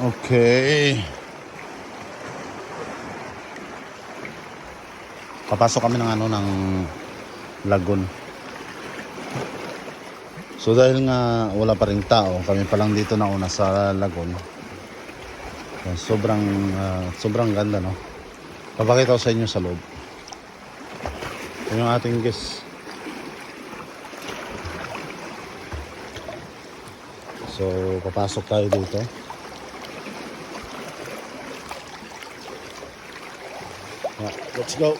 Okay. Papasok kami ng lagoon. So dahil nga wala pa ring tao, kami pa lang dito nauna sa lagoon. Sobrang ganda, no? Papakita ko sa inyo sa loob. Ito yung ating guest. So papasok tayo dito. Let's go.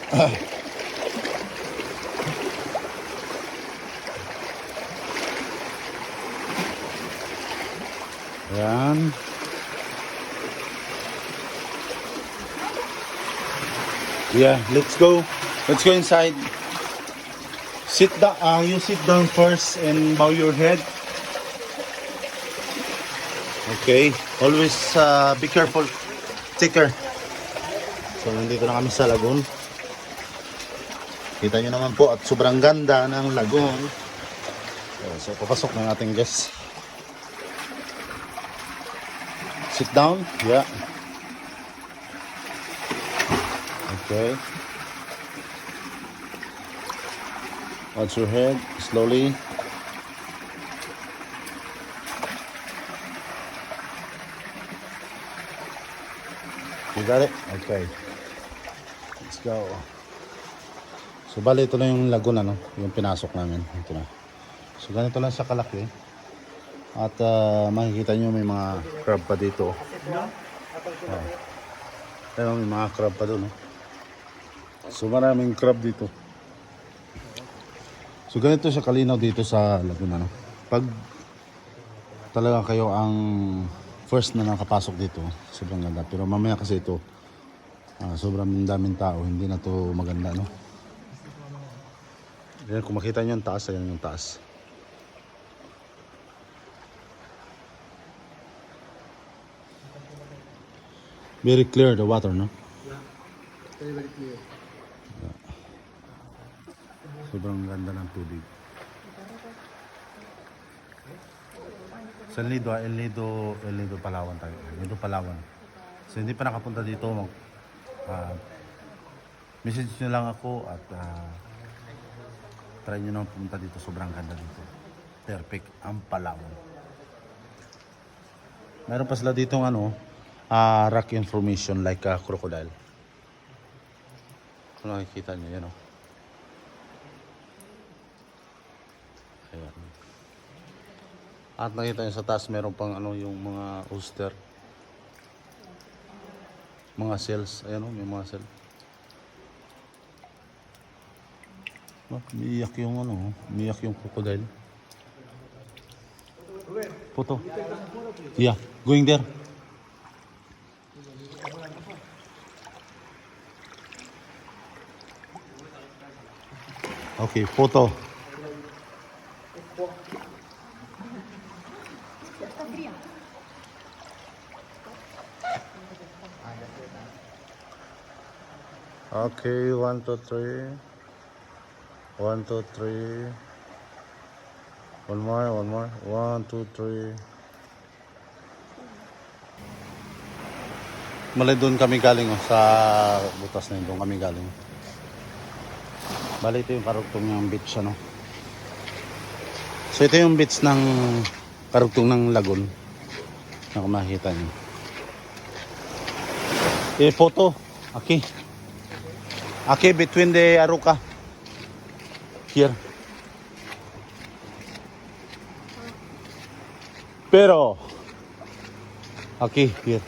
Ayan. Yeah, let's go. Let's go inside. Sit down. You sit down first and bow your head. Okay. Always be careful. Take care. So nandito na kami sa lagoon. Kita nyo naman po at sobrang ganda ng lagoon. So papasok ng ating guest. Sit down. Yeah. Okay. Watch your head slowly. You got it? Okay. Let's go. So bali ito na yung lagoon, yung pinasok namin. Ito na. So ganito lang siya kalaki. At makikita nyo may mga crab pa dito. Ayun, may mga crab pa doon. So maraming crab dito. So ganito siya kalinaw dito sa lagoon. Pag talaga kayo ang first na nakapasok dito, sobrang ganda. Pero mamaya kasi ito, sobrang daming tao, hindi na to maganda, no? Ayan, kung makita nyo yung taas, ayan yung taas. Very clear the water, no? Yeah, very clear. Yeah. Sobrang ganda ng tubig. Sa El Nido, Palawan tayo. El Nido, Palawan. So hindi pa nakapunta dito, message nyo lang ako at try nyo naman pumunta dito. Sobrang ganda dito. Perfect ang Palawan. Meron pa sila dito rock information like a crocodile. Kung nakikita nyo, yan o. Ayan. At nakita nyo sa taas meron pang yung mga oyster, mga shells. Ayan o, may mga shell. Umiiyak yung crocodile. Photo. Yeah, going there. Okay, photo. Okay, 1, 2, 3. 1, 2, 3. One more. 1, 2, 3. Malay doon kami galing sa butas na yun. Doon kami galing. Bali ito yung karugtong ng beach, So ito yung beach ng karugtong ng lagoon. Na kung makikita nyo. Photo. Okay. Okay, between the Aruca. Here. Pero. Okay, here.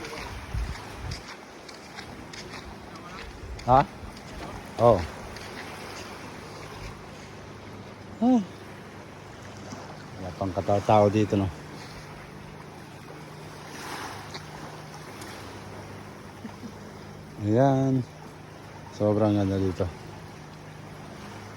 Ha? Oh. Wala pang katao dito, no? Ayan. Sobrang ganda dito.